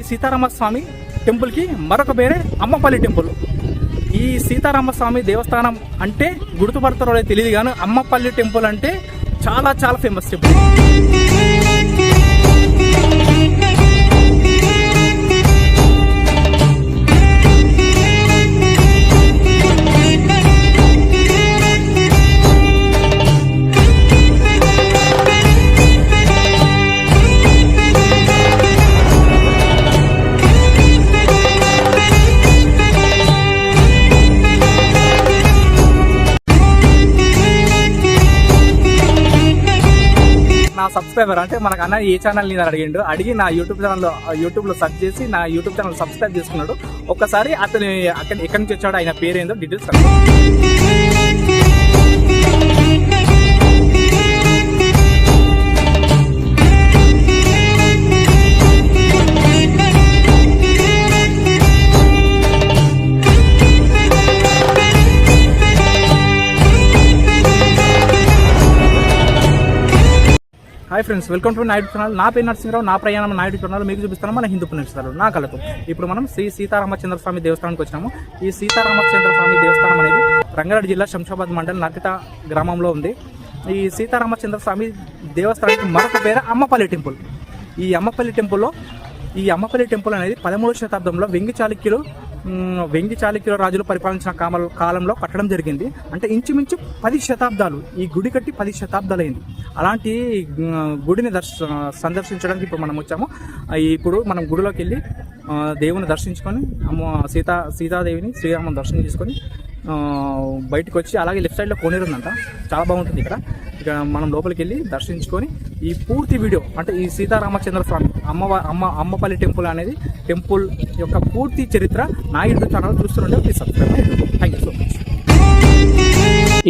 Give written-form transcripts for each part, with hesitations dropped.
సీతారామస్వామి టెంపుల్కి మరొక పేరే అమ్మపల్లి టెంపుల్. ఈ సీతారామస్వామి దేవస్థానం అంటే గుర్తుపడతారో తెలియదు కానీ అమ్మపల్లి టెంపుల్ అంటే చాలా చాలా ఫేమస్ టెంపుల్. నా సబ్స్క్రైబర్ అంటే మనకు అన్న ఏ ఛానల్ నేను అడిగి నా యూట్యూబ్లో సెర్చ్ చేసి నా యూట్యూబ్ ఛానల్ సబ్స్క్రైబ్ చేసుకున్నాడు. ఒక్కసారి అతను ఎక్కడి నుంచి వచ్చాడో ఆయన పేరేందో details hi friends, welcome to Naidu channel. నా పేరు నరసింహరావు. నా ప్రయాణం నాయుడు ఛానల్ మీకు చూపిస్తాను మన హిందూ పుణ్యక్షేత్రాలు నా కళకు. ఇప్పుడు మనం శ్రీ సీతారామచంద్ర స్వామి దేవస్థానానికి వచ్చినాము. ఈ సీతారామచంద్ర స్వామి దేవస్థానం అనేది రంగారెడ్డి జిల్లా శంషాబాద్ మండలం నర్కిత గ్రామంలో ఉంది. ఈ సీతారామచంద్ర స్వామి దేవస్థానానికి మరొక పేరు అమ్మపల్లి టెంపుల్. ఈ అమ్మపల్లి టెంపుల్ అనేది 13వ శతాబ్దంలో వెంగి చాళుక్యుల రాజులు పరిపాలించిన కాలంలో కట్టడం జరిగింది. అంటే ఇంచుమించు 10 శతాబ్దాలు, ఈ గుడి కట్టి 10 శతాబ్దాలు అయింది. అలాంటి గుడిని సందర్శించడానికి ఇప్పుడు మనం వచ్చాము. ఇప్పుడు మనం గుడిలోకి వెళ్ళి దేవుని దర్శించుకొని సీతాదేవిని శ్రీరాముని దర్శనం చేసుకొని బయటకు వచ్చి, అలాగే లెఫ్ట్ సైడ్లో కోనేరు ఉందంట, చాలా బాగుంటుంది ఇక్కడ మనం లోపలికి వెళ్ళి దర్శించుకొని ఈ పూర్తి వీడియో అంటే ఈ సీతారామచంద్ర స్వామి అమ్మపల్లి టెంపుల్ అనేది టెంపుల్ యొక్క పూర్తి చరిత్ర నా యూట్యూబ్ ఛానల్ చూస్తుంటే please subscribe. Thank you so much.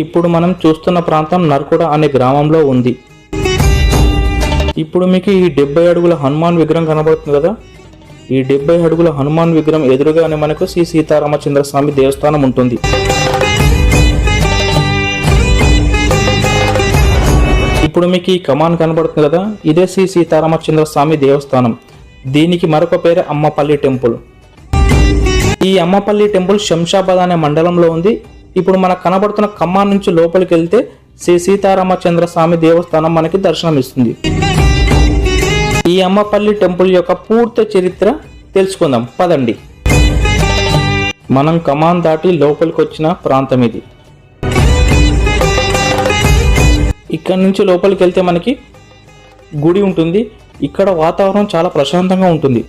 ఇప్పుడు మనం చూస్తున్న ప్రాంతం నర్కుడ అనే గ్రామంలో ఉంది. ఇప్పుడు మీకు ఈ 70 అడుగుల హనుమాన్ విగ్రహం కనబడుతుంది కదా. ఈ 70 అడుగుల హనుమాన్ విగ్రహం ఎదురుగానే మనకు శ్రీ సీతారామచంద్ర స్వామి దేవస్థానం ఉంటుంది. ఇప్పుడు మీకు ఈ కమాన్ కనబడుతుంది కదా, ఇదే శ్రీ సీతారామచంద్ర స్వామి దేవస్థానం. దీనికి మరొక పేరు అమ్మపల్లి టెంపుల్. ఈ అమ్మపల్లి టెంపుల్ శంషాబాద్ అనే మండలంలో ఉంది. ఇప్పుడు మనకు కనబడుతున్న కమాన్ నుంచి లోపలికి వెళ్తే శ్రీ సీతారామచంద్ర స్వామి దేవస్థానం మనకి దర్శనం ఇస్తుంది. ఈ అమ్మపల్లి టెంపుల్ యొక్క పూర్తి చరిత్ర తెలుసుకుందాం పదండి. మనం కమాన్ దాటి లోపలికి వచ్చిన ప్రాంతం ఇది. ఇక్కడ నుంచి లోపలికి వెళ్తే మనకి గుడి ఉంటుంది. ఇక్కడ వాతావరణం చాలా ప్రశాంతంగా ఉంటుంది.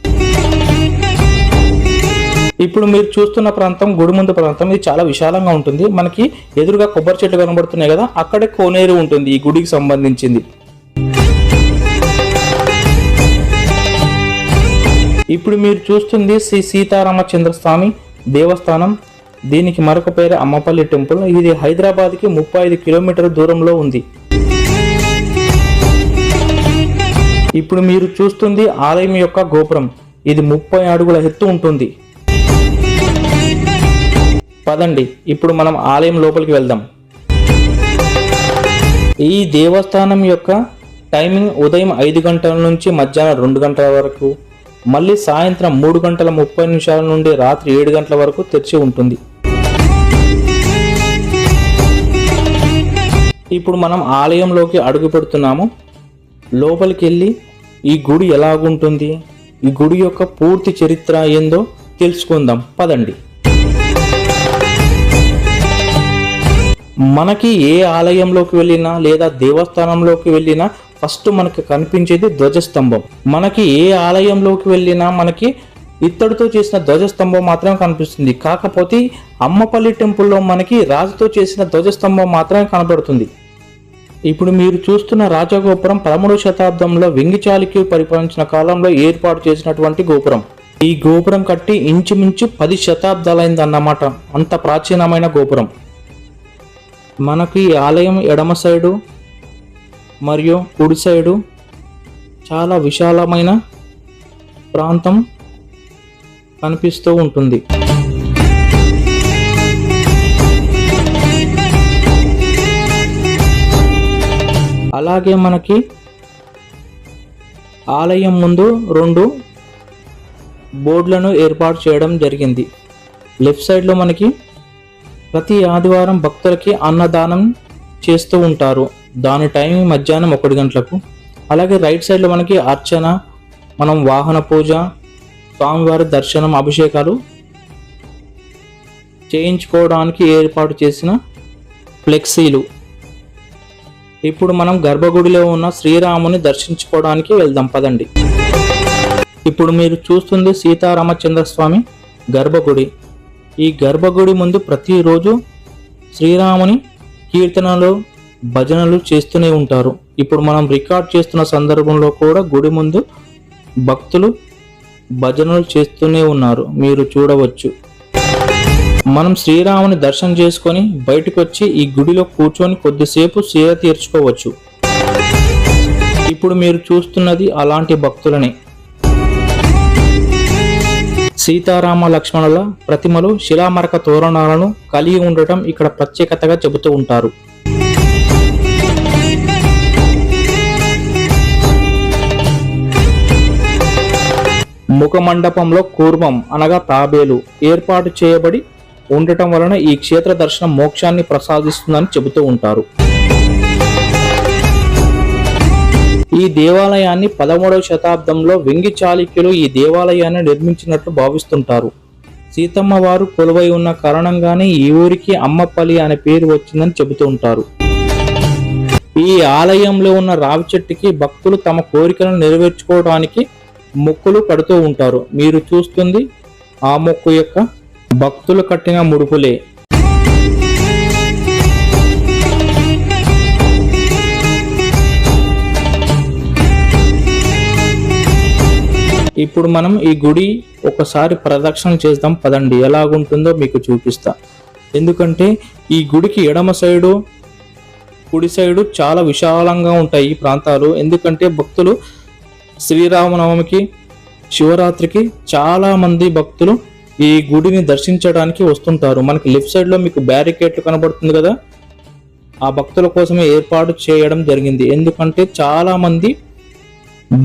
ఇప్పుడు మీరు చూస్తున్న ప్రాంతం గుడి ముందు ప్రాంతం. ఇది చాలా విశాలంగా ఉంటుంది. మనకి ఎదురుగా కొబ్బరి చెట్లు కనబడుతున్నాయి కదా, అక్కడే కోనేరు ఉంటుంది ఈ గుడికి సంబంధించింది. ఇప్పుడు మీరు చూస్తుంది శ్రీ సీతారామచంద్ర స్వామి దేవస్థానం. దీనికి మరొక పేరు అమ్మపల్లి టెంపుల్. ఇది హైదరాబాద్కి 35 కిలోమీటర్ల దూరంలో ఉంది. ఇప్పుడు మీరు చూస్తుంది ఆలయం యొక్క గోపురం. ఇది 30 అడుగుల ఎత్తు ఉంటుంది. పదండి ఇప్పుడు మనం ఆలయం లోపలికి వెళ్దాం. ఈ దేవస్థానం యొక్క టైమింగ్ ఉదయం 5 గంటల నుంచి మధ్యాహ్నం 2 గంటల వరకు, మళ్ళీ సాయంత్రం 3 గంటల 30 నిమిషాల నుండి రాత్రి 7 గంటల వరకు తెరిచి ఉంటుంది. ఇప్పుడు మనం ఆలయంలోకి అడుగు పెడుతున్నాము. లోపలికి వెళ్ళి ఈ గుడి ఎలాగుంటుంది, ఈ గుడి యొక్క పూర్తి చరిత్ర ఏందో తెలుసుకుందాం పదండి. మనకి ఏ ఆలయంలోకి వెళ్ళినా లేదా దేవస్థానంలోకి వెళ్ళినా ఫస్ట్ మనకి కనిపించేది ధ్వజస్తంభం. మనకి ఏ ఆలయంలోకి వెళ్ళినా మనకి ఇత్తడితో చేసిన ధ్వజస్తంభం మాత్రమే కనిపిస్తుంది. కాకపోతే అమ్మపల్లి టెంపుల్లో మనకి రాజుతో చేసిన ధ్వజస్తంభం మాత్రమే కనబడుతుంది. ఇప్పుడు మీరు చూస్తున్న రాజగోపురం 13వ శతాబ్దంలో వెంగి చాళుక్యులు పరిపాలించిన కాలంలో ఏర్పాటు చేసినటువంటి గోపురం. ఈ గోపురం కట్టి ఇంచుమించు 10 శతాబ్దాలైందన్నమాట. అంత ప్రాచీనమైన గోపురం. మనకి ఆలయం ఎడమ సైడు మరియు కుడి సైడు చాలా విశాలమైన ప్రాంతం కనిపిస్తూ ఉంటుంది. అలాగే మనకి ఆలయం ముందు 2 బోర్డులను ఏర్పాటు చేయడం జరిగింది. లెఫ్ట్ సైడ్లో మనకి ప్రతి ఆదివారం భక్తులకి అన్నదానం చేస్తూ ఉంటారు. దాని టైం మధ్యాహ్నం 1 గంటలకు. అలాగే రైట్ సైడ్లో మనకి అర్చన, మనం వాహన పూజ, స్వామివారి దర్శనం, అభిషేకాలు చేయించుకోవడానికి ఏర్పాటు చేసిన ఫ్లెక్సీలు. ఇప్పుడు మనం గర్భగుడిలో ఉన్న శ్రీరాముని దర్శించుకోవడానికి వెళ్దాం పదండి. ఇప్పుడు మీరు చూస్తుంది సీతారామచంద్ర స్వామి గర్భగుడి. ఈ గర్భగుడి ముందు ప్రతిరోజు శ్రీరాముని కీర్తనలు, భజనలు చేస్తూనే ఉంటారు. ఇప్పుడు మనం రికార్డ్ చేస్తున్న సందర్భంలో కూడా గుడి ముందు భక్తులు భజనలు చేస్తూనే ఉన్నారు, మీరు చూడవచ్చు. మనం శ్రీరాముని దర్శనం చేసుకొని బయటకు వచ్చి ఈ గుడిలో కూర్చొని కొద్దిసేపు సేద తీర్చుకోవచ్చు. ఇప్పుడు మీరు చూస్తున్నది అలాంటి భక్తులని. సీతారామ లక్ష్మణుల ప్రతిమలు శిలామరక తోరణాలను కలిగి ఉండటం ఇక్కడ ప్రత్యేకతగా చెబుతూ ఉంటారు. ముఖమండపంలో కూర్మం అనగా తాబేలు ఏర్పాటు చేయబడి ఉండటం వలన ఈ క్షేత్ర దర్శనం మోక్షాన్ని ప్రసాదిస్తుందని చెబుతూ ఉంటారు. ఈ దేవాలయాన్ని 13వ శతాబ్దంలో వెంగి చాళుక్యులు ఈ దేవాలయాన్ని నిర్మించినట్లు భావిస్తుంటారు. సీతమ్మ వారు కొలువై ఉన్న కారణంగానే ఈ ఊరికి అమ్మపల్లి అనే పేరు వచ్చిందని చెబుతూ ఉంటారు. ఈ ఆలయంలో ఉన్న రావి చెట్టుకి భక్తులు తమ కోరికలను నెరవేర్చుకోవడానికి మొక్కులు కడుతూ ఉంటారు. మీరు చూస్తుంది ఆ మొక్కు యొక్క భక్తులు కట్టిన ముడుపులే. ఇప్పుడు మనం ఈ గుడి ఒకసారి ప్రదక్షిణ చేద్దాం పదండి. ఎలాగుంటుందో మీకు చూపిస్తా. ఎందుకంటే ఈ గుడికి ఎడమ సైడు, కుడి సైడు చాలా విశాలంగా ఉంటాయి ఈ ప్రాంతాలు. ఎందుకంటే భక్తులు శ్రీరామనవమికి, శివరాత్రికి చాలా మంది భక్తులు ఈ గుడిని దర్శించడానికి వస్తుంటారు. మనకి లెఫ్ట్ సైడ్లో మీకు బ్యారికేడ్లు కనబడుతుంది కదా, ఆ భక్తుల కోసమే ఏర్పాటు చేయడం జరిగింది. ఎందుకంటే చాలా మంది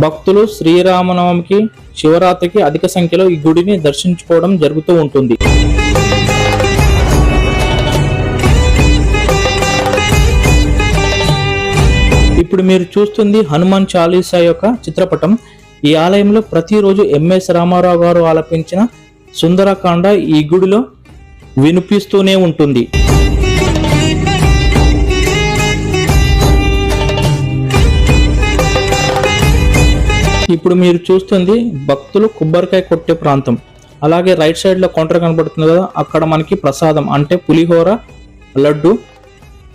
భక్తులు శ్రీరామనవమికి, శివరాత్రికి అధిక సంఖ్యలో ఈ గుడిని దర్శించుకోవడం జరుగుతూ ఉంటుంది. ఇప్పుడు మీరు చూస్తుంది హనుమాన్ చాలీసా యొక్క చిత్రపటం. ఈ ఆలయంలో ప్రతిరోజు ఎంఎస్ రామారావు గారు ఆలపించిన సుందరకాండ ఈ గుడిలో వినిపిస్తూనే ఉంటుంది. ఇప్పుడు మీరు చూస్తుంది భక్తులు కొబ్బరికాయ కొట్టే ప్రాంతం. అలాగే రైట్ సైడ్ లో కౌంటర్ కనబడుతుంది కదా, అక్కడ మనకి ప్రసాదం అంటే పులిహోర, లడ్డు.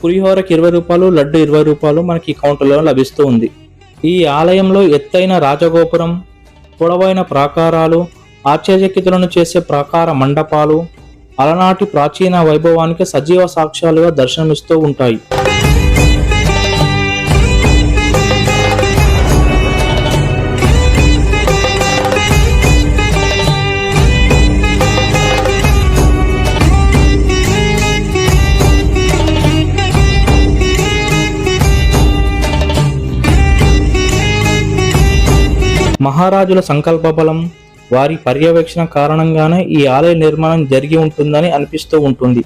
పులిహోరకి 20 రూపాయలు, లడ్డు 20 రూపాయలు మనకి కౌంటర్లో లభిస్తూ ఉంది. ఈ ఆలయంలో ఎత్తైన రాజగోపురం, పొడవైన ప్రాకారాలు, ఆశ్చర్యచకితులను చేసే ప్రాకార మండపాలు అలనాటి ప్రాచీన వైభవానికి సజీవ సాక్ష్యాలుగా దర్శనమిస్తూ ఉంటాయి. మహారాజుల సంకల్ప బలం, వారి పర్యవేక్షణ కారణంగానే ఈ ఆలయ నిర్మాణం జరిగి ఉంటుందని అనిపిస్తూ ఉంటుంది.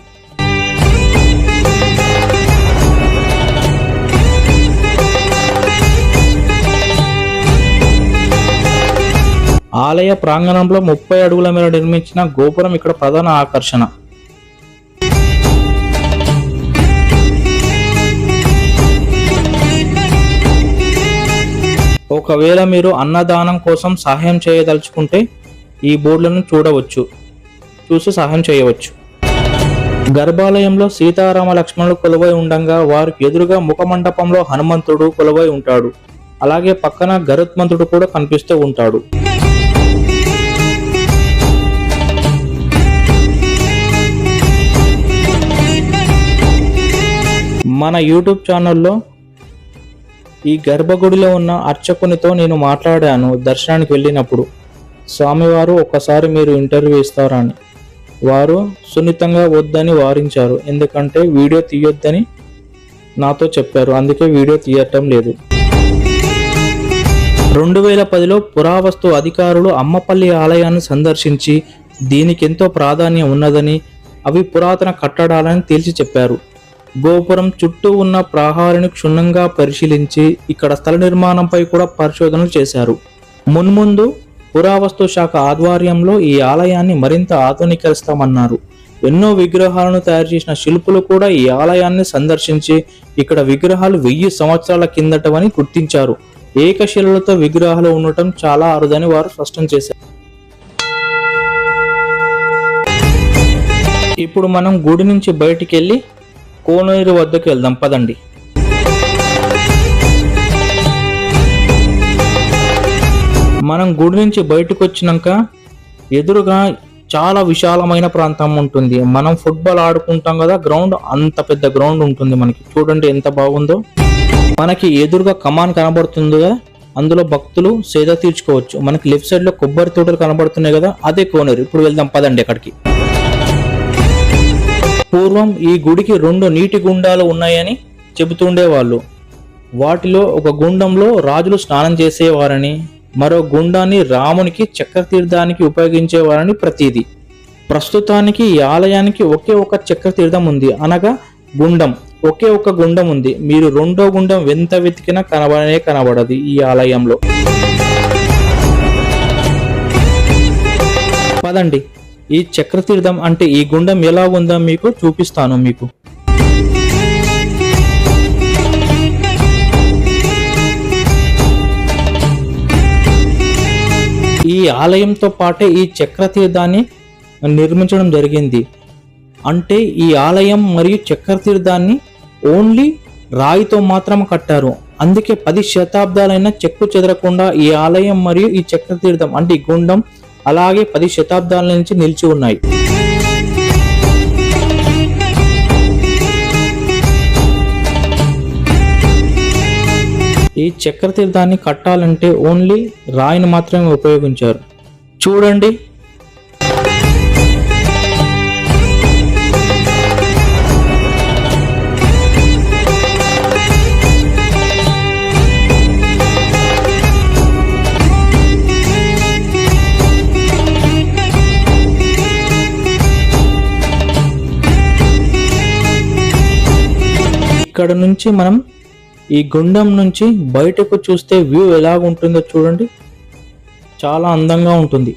ఆలయ ప్రాంగణంలో 30 అడుగుల మేర నిర్మించిన గోపురం ఇక్కడ ప్రధాన ఆకర్షణ. ఒకవేళ మీరు అన్నదానం కోసం సహాయం చేయదలుచుకుంటే ఈ బోర్డులను చూసి సహాయం చేయవచ్చు. గర్భాలయంలో సీతారామ లక్ష్మణులు కొలువై ఉండగా వారికి ఎదురుగా ముఖమండపంలో హనుమంతుడు కొలువై ఉంటాడు. అలాగే పక్కన గరుత్మంతుడు కూడా కనిపిస్తూ ఉంటాడు. మన యూట్యూబ్ ఛానల్లో ఈ గర్భగుడిలో ఉన్న అర్చకునితో నేను మాట్లాడాను దర్శనానికి వెళ్ళినప్పుడు. స్వామివారు ఒక్కసారి మీరు ఇంటర్వ్యూ ఇస్తారా అని. వారు సున్నితంగా వద్దని వారించారు. ఎందుకంటే వీడియో తీయొద్దని నాతో చెప్పారు. అందుకే వీడియో తీయటం లేదు. 2010లో పురావస్తు అధికారులు అమ్మపల్లి ఆలయాన్ని సందర్శించి దీనికి ఎంతో ప్రాధాన్యం ఉన్నదని, అవి పురాతన కట్టడాలని తేల్చి చెప్పారు. గోపురం చుట్టూ ఉన్న ప్రహారిని క్షుణ్ణంగా పరిశీలించి ఇక్కడ స్థల నిర్మాణంపై కూడా పరిశోధనలు చేశారు. మున్ముందు పురావస్తు శాఖ ఆధ్వర్యంలో ఈ ఆలయాన్ని మరింత ఆధునీకరిస్తామన్నారు. ఎన్నో విగ్రహాలను తయారు చేసిన శిల్పులు కూడా ఈ ఆలయాన్ని సందర్శించి ఇక్కడ విగ్రహాలు 1000 సంవత్సరాల కిందటవని గుర్తించారు. ఏకశిలలతో విగ్రహాలు ఉండటం చాలా అరుదని వారు స్పష్టం చేశారు. ఇప్పుడు మనం గుడి నుంచి బయటికి వెళ్ళి కోనేరు వద్దకు వెళ్దాం పదండి. మనం గుడి నుంచి బయటకు వచ్చినాక ఎదురుగా చాలా విశాలమైన ప్రాంతం ఉంటుంది. మనం ఫుట్బాల్ ఆడుకుంటాం కదా, గ్రౌండ్ అంత పెద్ద గ్రౌండ్ ఉంటుంది. మనకి చూడండి ఎంత బాగుందో. మనకి ఎదురుగా కమాన్ కనబడుతుంది కదా, అందులో భక్తులు సేద తీర్చుకోవచ్చు. మనకి లెఫ్ట్ సైడ్ లో కొబ్బరి తోటలు కనబడుతున్నాయి కదా, అదే కోనేరు. ఇప్పుడు వెళ్దాం పదండి అక్కడికి. పూర్వం ఈ గుడికి 2 నీటి గుండాలు ఉన్నాయని చెబుతుండేవాళ్ళు. వాటిలో ఒక గుండంలో రాజులు స్నానం చేసేవారని, మరో గుండాన్ని రామునికి చక్రతీర్థానికి ఉపయోగించేవారని ప్రతీది. ప్రస్తుతానికి ఈ ఆలయానికి ఒకే ఒక చక్రతీర్థం ఉంది, అనగా గుండం. ఒకే ఒక గుండం ఉంది. మీరు రెండో గుండం ఎంత వెతికినా కనబడదు ఈ ఆలయంలో. పదండి, ఈ చక్రతీర్థం అంటే ఈ గుండం ఎలా ఉందో మీకు చూపిస్తాను. మీకు ఈ ఆలయంతో పాటే ఈ చక్రతీర్థాన్ని నిర్మించడం జరిగింది. అంటే ఈ ఆలయం మరియు చక్రతీర్థాన్ని ఓన్లీ రాయితో మాత్రం కట్టారు. అందుకే 10 శతాబ్దాలైనా చెక్కు చెదరకుండా ఈ ఆలయం మరియు ఈ చక్రతీర్థం అంటే ఈ గుండం అలాగే 10 శతాబ్దాల నుంచి నిలిచి ఉన్నాయి. ఈ చక్రతీర్థాన్ని కట్టాలంటే ఓన్లీ రాయిని మాత్రమే ఉపయోగించారు. చూడండి, ఇక్కడ నుంచి మనం ఈ గుండం నుంచి బయటకు చూస్తే వ్యూ ఎలా ఉంటుందో చూడండి. చాలా అందంగా ఉంటుంది.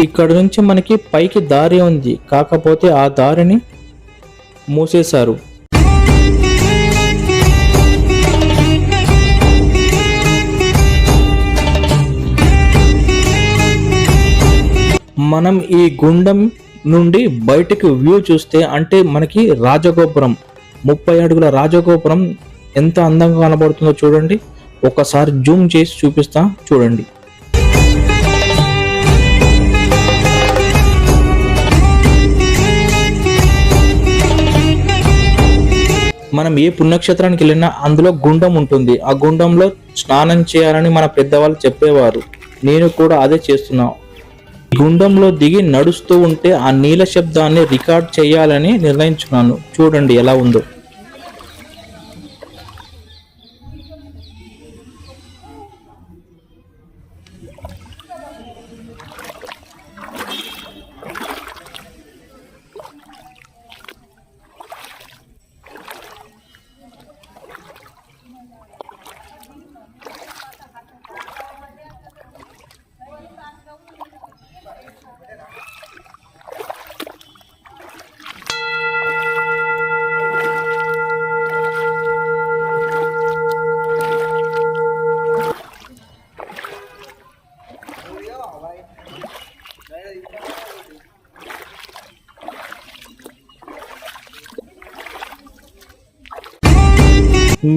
ఇక్కడ నుంచి మనకి పైకి దారి ఉంది, కాకపోతే ఆ దారిని మూసేశారు. మనం ఈ గుండం నుండి బయటకు వ్యూ చూస్తే అంటే మనకి రాజగోపురం 30 అడుగుల రాజగోపురం ఎంత అందంగా కనబడుతుందో చూడండి. ఒకసారి జూమ్ చేసి చూపిస్తా చూడండి. మనం ఏ పుణ్యక్షేత్రానికి వెళ్ళినా అందులో గుండం ఉంటుంది. ఆ గుండంలో స్నానం చేయాలని మన పెద్దవాళ్ళు చెప్పేవారు. నేను కూడా అదే చేస్తున్నా. గుండంలో దిగి నడుస్తూ ఉంటే ఆ నీల శబ్దాన్ని రికార్డ్ చేయాలని నిర్ణయించుకున్నాను. చూడండి ఎలా ఉందో.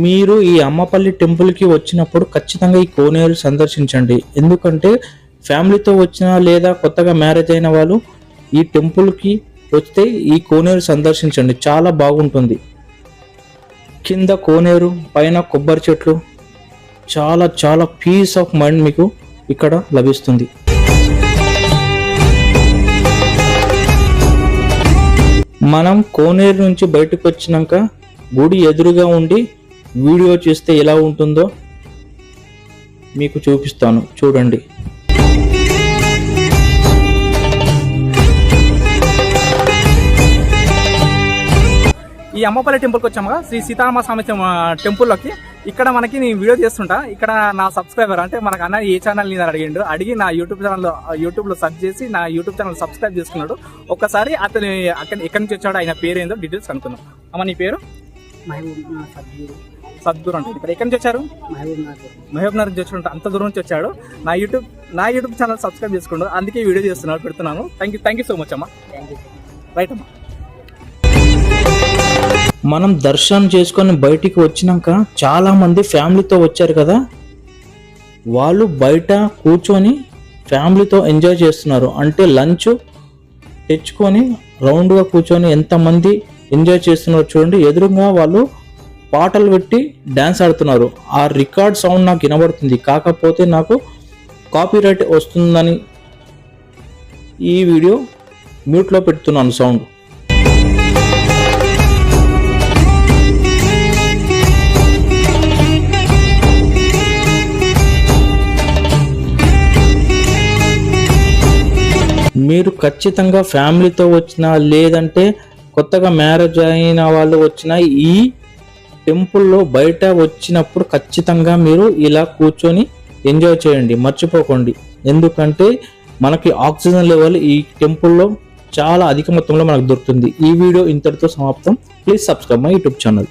మీరు ఈ అమ్మపల్లి టెంపుల్కి వచ్చినప్పుడు ఖచ్చితంగా ఈ కోనేరు సందర్శించండి. ఎందుకంటే ఫ్యామిలీతో వచ్చిన లేదా కొత్తగా మ్యారేజ్ అయిన వాళ్ళు ఈ టెంపుల్కి వస్తే ఈ కోనేరు సందర్శించండి, చాలా బాగుంటుంది. కింద కోనేరు, పైన కొబ్బరి చెట్లు, చాలా చాలా పీస్ ఆఫ్ మైండ్ మీకు ఇక్కడ లభిస్తుంది. మనం కోనేరు నుంచి బయటకు వచ్చినాక గుడి ఎదురుగా ఉండి వీడియో చేస్తే ఎలా ఉంటుందో మీకు చూపిస్తాను, చూడండి. ఈ అమ్మపల్లి టెంపుల్కి వచ్చాము కదా, శ్రీ సీతారామ స్వామి టెంపుల్లోకి. ఇక్కడ మనకి నేను వీడియో చేస్తుంటా. ఇక్కడ నా సబ్స్క్రైబర్ అంటే మనకు అన్న ఏ ఛానల్ మీద అడిగి నా యూట్యూబ్లో సెర్చ్ చేసి నా యూట్యూబ్ ఛానల్ సబ్స్క్రైబ్ చేసుకున్నాడు. ఒక్కసారి అతను ఎక్కడి నుంచి వచ్చాడో, ఆయన పేరు ఏందో డీటెయిల్స్ కనుక్కున్నాం. అమ్మ నీ పేరు? సద్గురు అంటే ఇక్కడ ఎక్కడి నుంచి వచ్చారు? మహబూబ్ నగర్ నుంచి వచ్చాడు. అంత దూరం నుంచి వచ్చాడు. నా యూట్యూబ్ ఛానల్ సబ్స్క్రైబ్ చేసుకున్నాడు, అందుకే వీడియో చేస్తున్నాడు, పెడుతున్నాను. థ్యాంక్ యూ సో మచ్ అమ్మా. రైట్ అమ్మా. మనం దర్శనం చేసుకొని బయటికి వచ్చినాక చాలా మంది ఫ్యామిలీతో వచ్చారు కదా, వాళ్ళు బయట కూర్చొని ఫ్యామిలీతో ఎంజాయ్ చేస్తున్నారు. అంటే లంచ్ తెచ్చుకొని రౌండ్గా కూర్చొని ఎంతమంది ఎంజాయ్ చేస్తున్నారు చూడండి. ఎదురుగా వాళ్ళు పాటలు పెట్టి డ్యాన్స్ ఆడుతున్నారు. ఆ రికార్డ్ సౌండ్ నాకు వినబడుతుంది, కాకపోతే నాకు కాపీరైట్ వస్తుందని ఈ వీడియో మ్యూట్లో పెడుతున్నాను సౌండ్. మీరు ఖచ్చితంగా ఫ్యామిలీతో వచ్చినా లేదంటే కొత్తగా మ్యారేజ్ అయిన వాళ్ళు వచ్చినా ఈ టెంపుల్లో బయట వచ్చినప్పుడు ఖచ్చితంగా మీరు ఇలా కూర్చొని ఎంజాయ్ చేయండి, మర్చిపోకండి. ఎందుకంటే మనకి ఆక్సిజన్ లెవెల్ ఈ టెంపుల్లో చాలా అధిక మొత్తంలో మనకు దొరుకుతుంది. ఈ వీడియో ఇంతటితో సమాప్తం. Please subscribe my YouTube channel.